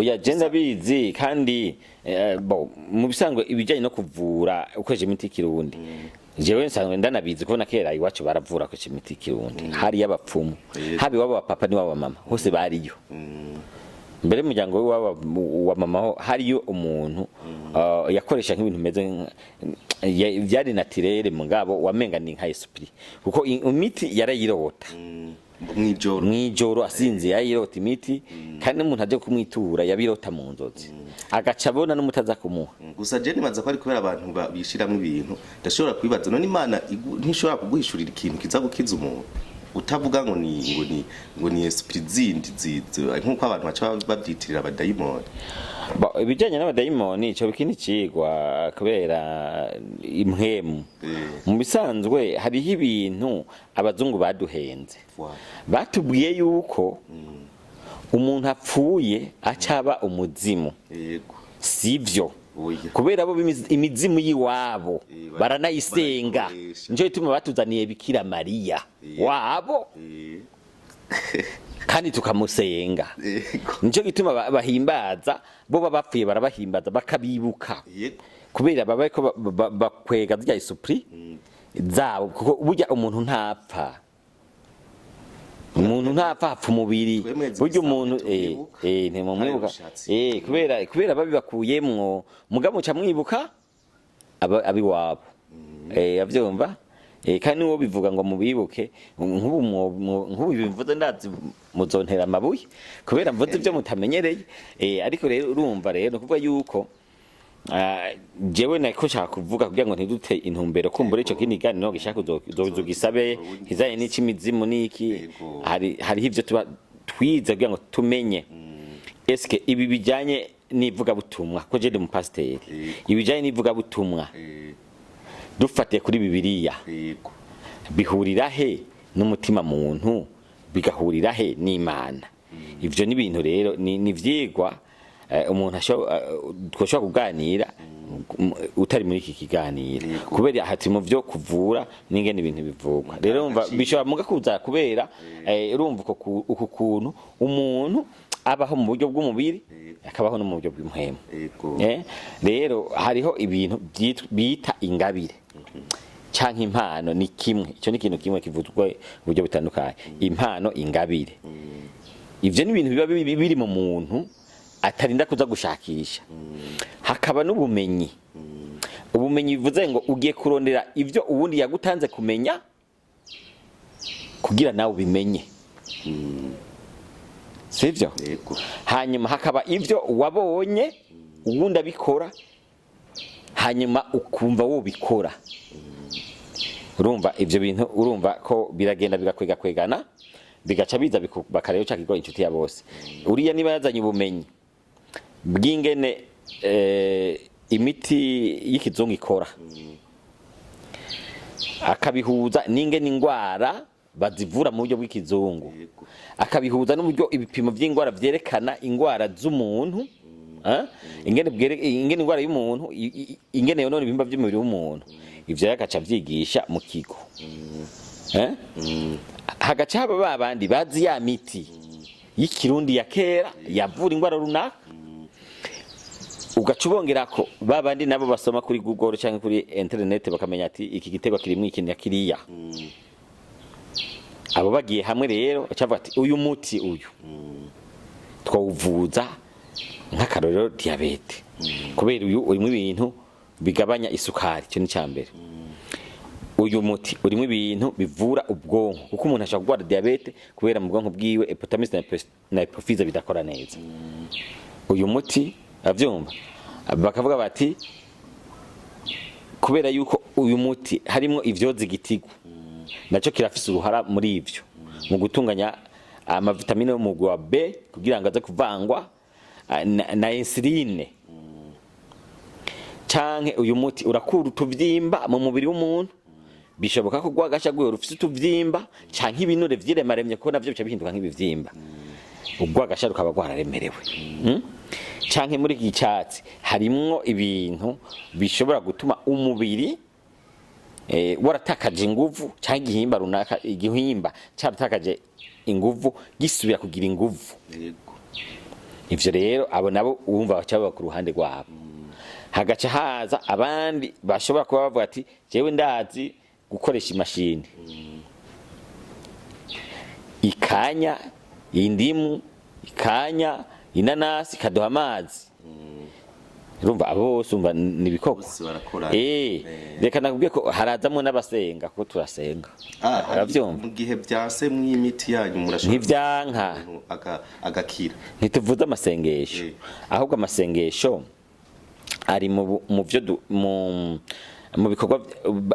oya genda bizi kandi mu bisanzwe ibijyanye no kuvura ukoresheje imiti y'ikirundi jewe nsanzwe ndanabizi ko na kera iwacu baravura ko imiti y'ikirundi hari y'abapfumu habi wabo papa ni wabo mama hose bariyo mbere muryango wa mama hariyo umuntu yakoresha nk'ibintu meze byari naturel mugabo wamenga ni nka esprit kuko imiti yarayirota mwijoro asinzi yayirota imiti kandi umuntu aje kumwitura yabirota mu nzozi agacabona n'umutaza kumuha gusa je nibaza ko ari kubera abantu bishiramwe ibintu ndashobora kwibaza none Imana ntishobora kuguhishurira ikintu kiza gukiza umuntu utavuga ngo ni esprit zindi nkuko abantu baca babyitirira abadayimoni ibijyanye n'abadayimoni cyo bikini cigwa kubera impwemu mu bisanzwe hariho ibintu abazungu baduhenze batubwiye yuko umuntu apfuye acaba umuzimu sivyo kubera bo imizimu yiwabo baranayisenga njo ituma batuzaniye Bikira Mariya wabo kandi tukamusenga nico gituma bahimbaza bo babapfuye barabahimbaza bakabibuka kubera babayeko bakwega zya esprit zabo kuko burya umuntu ntapfa hapfa umubiri burya umuntu ntimumwibuka kubera babibakuyemwo mugabo muca mwibuka abiwabo avyumva kandi uwo bivuga ngo mubibuke nk'ubu bivuze ndazi muzontera amabuye kubera mvuze ibyo mutamenyereye ariko rero urumva rero kuvuga yuko jewe nako nshaka kuvuga kugira ngo ntidute intumbero kumbura ico kindi gani no gishaka uzogisabe hizaye n'ikimizimu niki hari ivyo tuba twiza kugira ngo tumenye eske ibi bijanye nivuga butumwa ko je ndi mu pasteur ibijanye nivuga butumwa dufatiye kuri Bibiliya bihurira he n'umutima muntu bigahurira he n'Imana ivyo ni ibintu rero ni vyigwa umuntu twoshobora kuganira utari muri iki kiganiro kubera hati mu byo kuvura n'ingene ibintu bivugwa rero umva bishobora mugakuza kubera urumva uko kuntu umuntu abaho mu buryo bw'umubiri akabaho no mu buryo bw'impwemu rero hariho ibintu bita ingabire canke impano ni kimwe ico ni ikintu kimwe kivuzwa uburyo butandukanye impano ingabire ivyo ni ibintu biba biri mu muntu atarinda kuza gushakisha hakaba n'ubumenyi ubumenyi bivuze ngo ugiye kurondera ivyo ubundi yagutanze kumenya kugira nawe ubimenye sivyo hanyuma hakaba ivyo wabonye ubundi abikora hanyuma ukumva wo bikora urumva ivyo bintu urumva ko biragenda bigakwegana bigaca biza bakarero cyakigo inshuti ya bose uriya niba yazanye ubumenyi bw'ingene imiti y'ikizungu ikora akabihuza n'ingene ingwara bazivura mu buryo bw'ikizungu akabihuza n'uburyo ibipimo by'ingwara vyerekana ingwara z'umuntu ingene ingwara y'umuntu ingene yonone ibimba by'umubiri w'umuntu ivyo yagaca vyigisha mu kigo hagaca haba babandi bazi ya miti y'ikirundi ya kera yavura ingwara runaka ugacubongera ko babandi nabo basoma kuri Google cyangwa kuri internet bakamenya ati iki gitego kirimo iki na kiriya abo bagiye hamwe rero acavuga ati uyu muti uyu twawuvuza nk'akarorero diabete kubera uyu urimo ibintu bigabanya isukari cyo ni cyambere uyu muti urimo ibintu bivura ubwonko kuko umuntu ashaka gukora diabete kubera mu bwonko bwiwe hypothalamus na hypophyse bidakora neza uyu muti avyumva bakavuga bati kubera yuko uyu muti harimo ivyozi gitigu naco kirafise uruhara muri ivyo mu gutunganya amavitamine yo mu gwa B kugira ngo aze kuvangwa na insuline canke uyu muti urakura utuvyimba mu mubiri w'umuntu bishoboka ko gwagasha gwe rufise utuvyimba canke ibinure vyiremaremye ko navyo bica bihinduka nk'ibivyimba ugwagasha rukaba gwararemerewe canke muri iki cyatsi harimwo ibintu bishobora gutuma umubiri waratakaje inguvu cyangwa igihimba runaka igihimba cyaratakaje inguvu gisubira kugira inguvu ivyo rero abo nabo wumva bacaba ku ruhande rwabo hagaca haza abandi bashobora kuba bavuga ati jewe ndazi gukoresha imashini ikanya indimu ikanya inanasi kaduha amazi urumva abo bose umva nibikoko reka nakubwiye ko harazamo n'abasenga ko turasenga aravyumva mu gihe byase mw'imiti yanyu murashobora ntivyanka agakira ntituvuze amasengesho ahubwo amasengesho ari mu byo mu bikorwa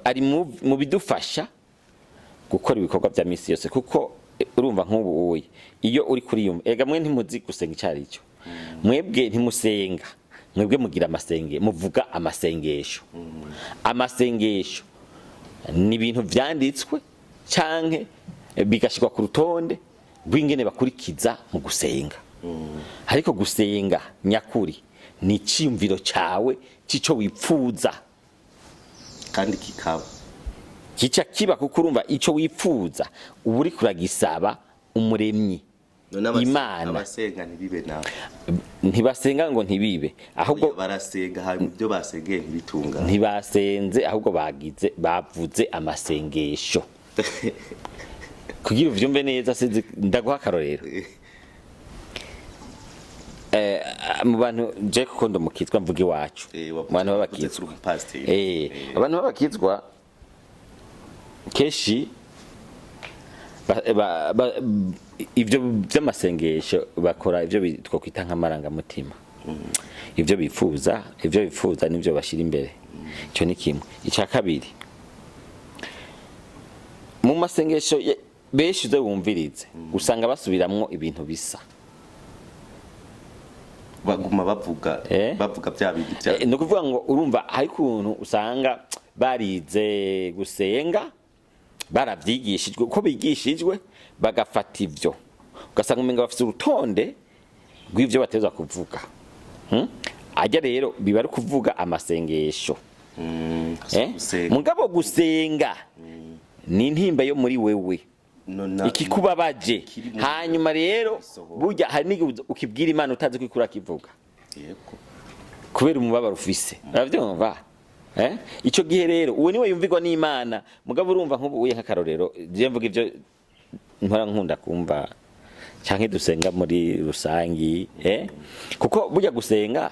ari mu bidufasha gukora ibikorwa bya misi yose kuko urumva nk'ubu uye iyo uri kuri yumva ega mwe ntimuzi gusenga icari cyo mwebwe ntimusenga mwebwe mugira muvuga amasengesho amasengesho ni ibintu vyanditswe canke bigashikwa ku rutonde rw'ingene bakurikiza mu gusenga ariko gusenga nyakuri ni ciyumviro cawe cico wipfuza kandi kikaba kica kiba kuko urumva ico wipfuza uba uri kuragisaba umuremyi Imana abasenga ntibibe nawe ntibasenga ngo ntibibe ahubwo barasenga hanyuma ibyo basengeye ntibitunga ntibasenze ahubwo bavuze amasengesho kugira uvyumve neza sinzi ndaguha akarorero mu bantu je kuko ndumukizwa mvuga iwacu abantu babakizwa abantu babakizwa keshi ivyo by'amasengesho bakora ivyo twokwita nk'amaranga mutima ivyo bifuza nivyo bashira imbere ico ni kimwe ica kabiri mu masengesho benshi zo bumvirize usanga basubiramwo ibintu bisa baguma bavuga bya bintu bya no kuvuga ngo urumva hari kuntu usanga barize gusenga baravyigishijwe uko bigishijwe bagafata ivyo ugasanga umenga bafite urutonde rw'ivyo bateza kuvuga ajya rero biba ari kuvuga amasengesho mugabo gusenga ni intimba yo muri wewe ikikubabaje hanyuma rero burya hari n'igihe ukibwira Imana utazi ko ikura kivuga kubera umubabaro ufise uravyumva ico gihe rero uwe niwe yumvirwa n'Imana mugabo urumva nk'ubu uye nk'akarorero je mvuga ivyo nkora nkunda kumva canke dusenga muri rusangi kuko burya gusenga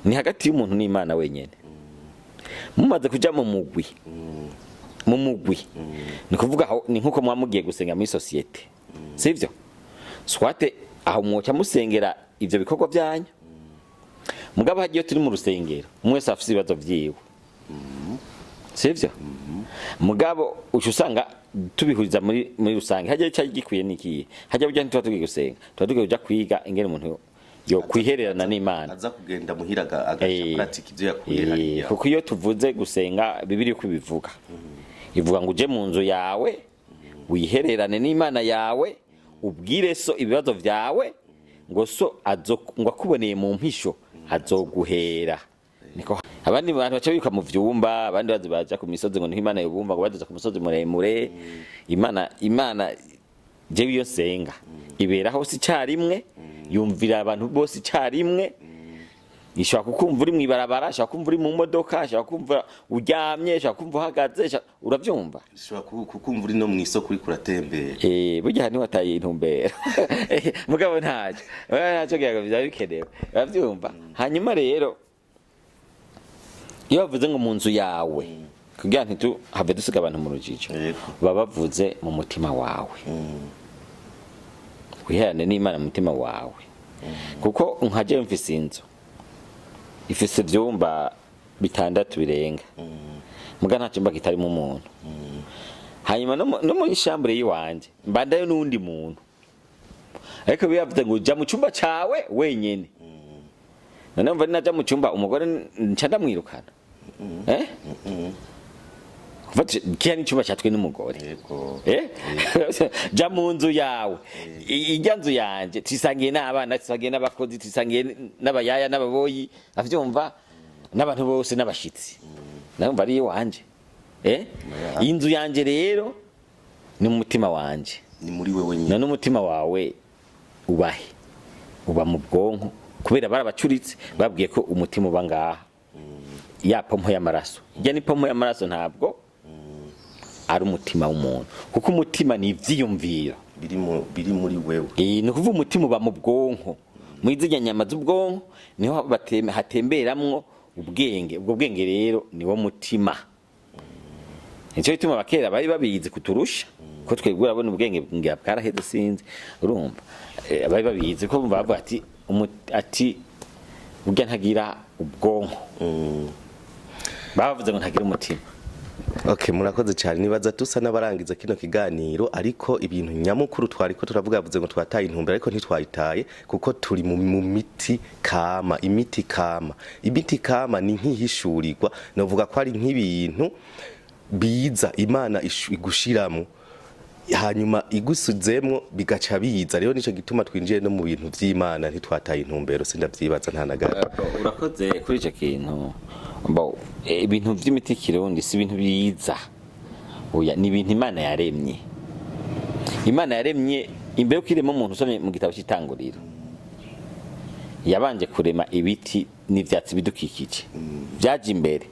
ni hagati y'umuntu n'Imana wenyene mumaze kuja mu mugwi ni kuvuga ni nkuko mwamugiye gusenga muri societe sivyo swate aho mwoca musengera ivyo bikorwa byanyu mugabo hagiye turi mu rusengero umwese afite ibibazo vyiwe sivyo mugabo ucu usanga tubihuriza muri rusange hagiye cyaje gikwiye niki hagiye burya ntitwa tugiye gusenga tugiye kuja kwiga ingene umuntu yo kwihererana n'Imana aza kugenda muhiraga agasha pratique ivyo yakuye kuko iyo tuvuze gusenga bibiri uko bivuga ivuga ngo uje mu nzu yawe wihererane n'Imana yawe ubwire so ibibazo vyawe ngo so ngo akuboneye mu mpisho azoguhera niko abandi bantu baca bika mu vyumba abandi baza ku misozi ngo Imana yobumva ngo baza ku musozi muremure Imana jewe iyo senga ibera hose icyarimwe yumvira abantu bose icyarimwe ishaka kukumva uri mwibarabara shaka kumva uri mu modoka shaka kumva uryamye shaka kumva uhagaze uravyumva shaka kukumva uri no mwisoko uri kuratembera burya hani wataye intumbero mugabo ntacyo gihaga bikenewe uravyumva hanyuma rero iyo bavuze ngo mu nzu yawe kugira ntitu have dusiga abantu mu rujijo baba bavuze mu mutima wawe wiherane n'Imana mu mutima wawe kuko nkaje mfise inzu ifise ivyumba 6 birenga muga nta cyumba kitarimo umuntu hanyuma no mu ishambure yiwanje mbandayo n'undi muntu ariko biyavuze ngo jya mu cyumba cawe wenyene none mva naja mu cyumba umugore nca ndamwirukana kiya n'icyumba cyatwe n'umugore jya mu nzu yawe ijya nzu yanje tisangiye n'abana tisangiye n'abakozi tisangiye n'abayaya n'ababoyi avyumva n'abantu bose n'abashitsi ndumva ari wanje inzu yanje rero ni mu mutima wanje ni muri wewe nyine none umutima wawe ubahe uba mu bwonko kubera barabacuritse babwiye ko umutima uba ngaha ya pompo y'amaraso ijya ni pompo y'amaraso ntabwo ari umutima w'umuntu kuko umutima ni ivyiyumviro biri muri wewe ni kuvuga umutima uba mu bwonko mwizijya nyama z'ubwonko niho hatemberamwo ubwenge ubwo bwenge rero niwo mutima nicyo bituma abakera bari babizi kuturusha ko twebwe urabona ubwenge ngira bwaraheze sinzi urumva bari babizi ko bavuga ati burya ntagira ubwonko bavuze ngo ntagira umutima. Okay, murakoze cyane nibaza tusa n'abarangiza kino kiganiro ariko ibintu nyamukuru twariko turavuga yavuze ngo twataye intumbero ariko ntitwayitaye kuko turi mu miti kama imiti kama ni nkihishurirwa novuga ko ari nk'ibintu biza Imana igushiramo hanyuma igusuzemwo bigaca biza rero nico gituma twinjiye no mu bintu vy'Imana ntitwataye intumbero sindavyibaza nta nagato. Urakoze kuri ico kintu mbo ibintu vy'imiti kirundi si ibintu biza oya ni ibintu Imana yaremye imbere ukirema umuntu usomye mu gitabo cy'itanguriro yabanje kurema ibiti n'ivyatsi bidukikije byaje imbere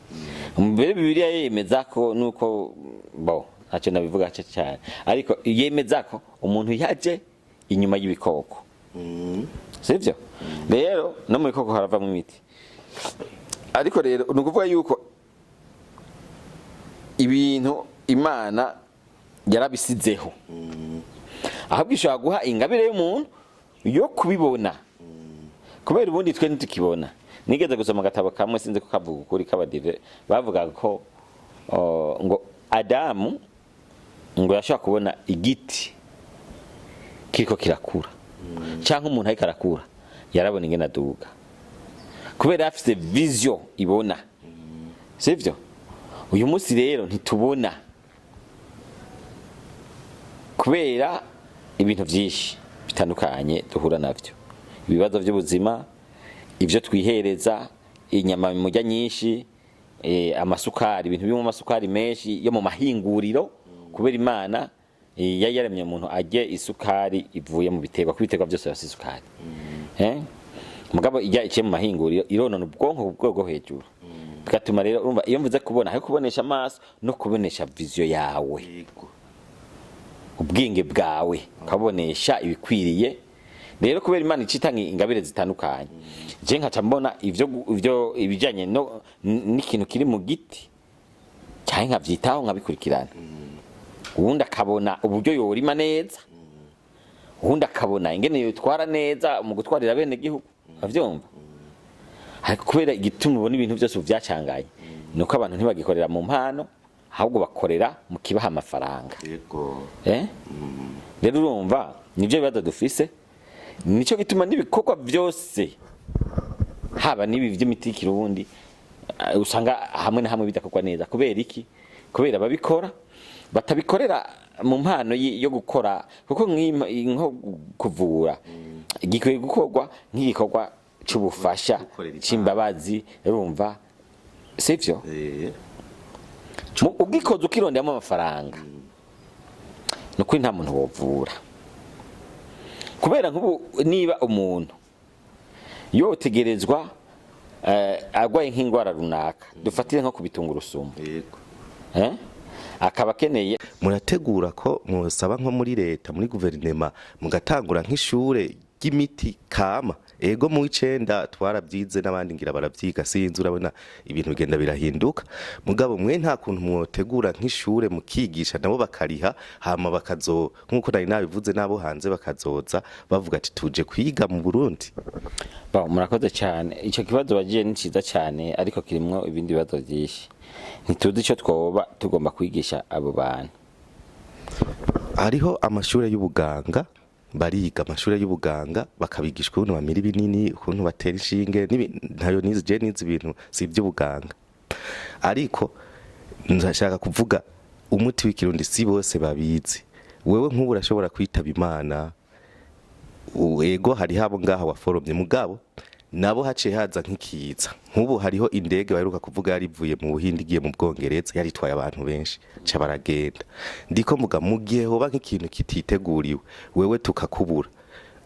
Bibiliya yemeza ko nuko bo ntacyo nabivuga cyane ariko yemeza ko umuntu yaje inyuma y'ibikoko sivyo rero no mu bikoko haravamo imiti ariko rero nukuvuga yuko ibintu Imana yarabisizeho ahabwo ishobora guha ingabire y'umuntu yo kubibona kubera ubundi twe ntitukibona nigeze gusoma gatabo kamwe sinzi ko kavuga ukuri kabadive bavuga ko ngo Adamu ngo yashaka kubona igiti kiriko kirakura cyangwa umuntu ariko arakura yarabona ingene aduga kubera afite vision ibona sivyo uyu munsi rero ntitubona kubera ibintu byinshi bitandukanye duhura navyo ibibazo by'ubuzima ivyo twihereza inyama mujya nyinshi amasukari ibintu byo mu masukari menshi yo mu mahinguriro kubera Imana yaremye umuntu ajye isukari ivuye mu biterwa kubiterwa byose bafite isukari mugabo ijya ikiye mu mahinguriro ironona ubwonko bwo hejuru bigatuma rero urumva iyo mvuze kubona hari kubonesha amaso no kubonesha vision yawe ubwenge bwawe kabonesha ibikwiriye rero kubera Imana icitanga ingabire zitandukanye je nkaca mbona ivyo ibijanye no n'ikintu kiri mu giti cyane nkavyitaho nkabikurikirana ubundi akabona uburyo yorima neza ubundi akabona ingene yotwara neza mu gutwarira bene gihugu avyumva ariko kubera igituma ubona ibintu byose byacanganye nuko abantu ntibagikorera mu mpano ahubwo bakorera mu kibaha amafaranga yego rero urumva nivyo bibazo dufise nico gituma n'ibikorwa byose haba nibi vy'imiti kirundi usanga hamwe na hamwe bidakorwa neza kubera iki kubera babikora batabikorera mu mpano yo gukora kuko nko kuvura gikwiye gukorwa nk'igikorwa cy'ubufasha cy'imbabazi urumva sivyo ubwikoze ukironderamo amafaranga nuko nta muntu wovura kubera nk'ubu niba umuntu yotegerezwa agwaye nk'ingwara runaka dufatire nko kubitungurusumu akaba akeneye murategura ko musaba nko muri leta muri guverinema mugatangura nk'ishure ry'imiti kama ego mu 9 twarabyize n'abandi ngira baravyiga sinzi urabona ibintu bigenda birahinduka mugabo mwe nta kuntu mwotegura nk'ishure mukigisha nabo bakariha hama bakazo nkuko nari nabivuze nabo hanze bakazoza bavuga ati tuje kwiga mu Burundi. Murakoze cyane ico kibazo bagiye ni ciza cyane ariko kirimwo ibindi bibazo byinshi ntituzi ico twoba tugomba kwigisha abo bantu. Hariho amashure y'ubuganga bariga amashure y'ubuganga bakabigishwa ukuntu bamira binini ukuntu batera inshinge ntayo nizi je nizi ibintu si iby'ubuganga ariko ndashaka kuvuga umuti w'ikirundi si bose babizi wewe nk'ubu urashobora kwitaba Imana ego hari habo ngaha waforomye mugabo nabo haciye haza nk'ikiza nk'ubu hariho indege baheruka kuvuga yarivuye mu Buhindi igiye mu Bwongereza yaritwaye abantu benshi ca baragenda ndiko muga mu gihe hoba nk'ikintu kititeguriwe wewe tukakubura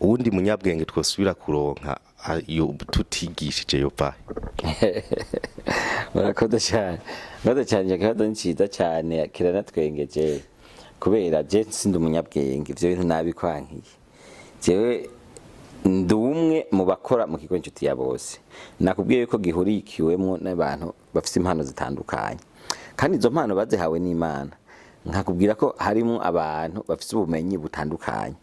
uwundi munyabwenge twosubira kuronka iyo tutigishije yo pa murakoze cyane ikibazo ni cyiza cyane kiranatwengeje kubera je sindi umunyabwenge ivyo bintu nabikwankiye jewe ndi umwe mu bakora mu kigo inshuti ya bose nakubwiye ko gihurikiwemo n'abantu bafite impano zitandukanye kandi izo mpano bazihawe n'Imana nkakubwira ko harimo abantu bafite ubumenyi butandukanye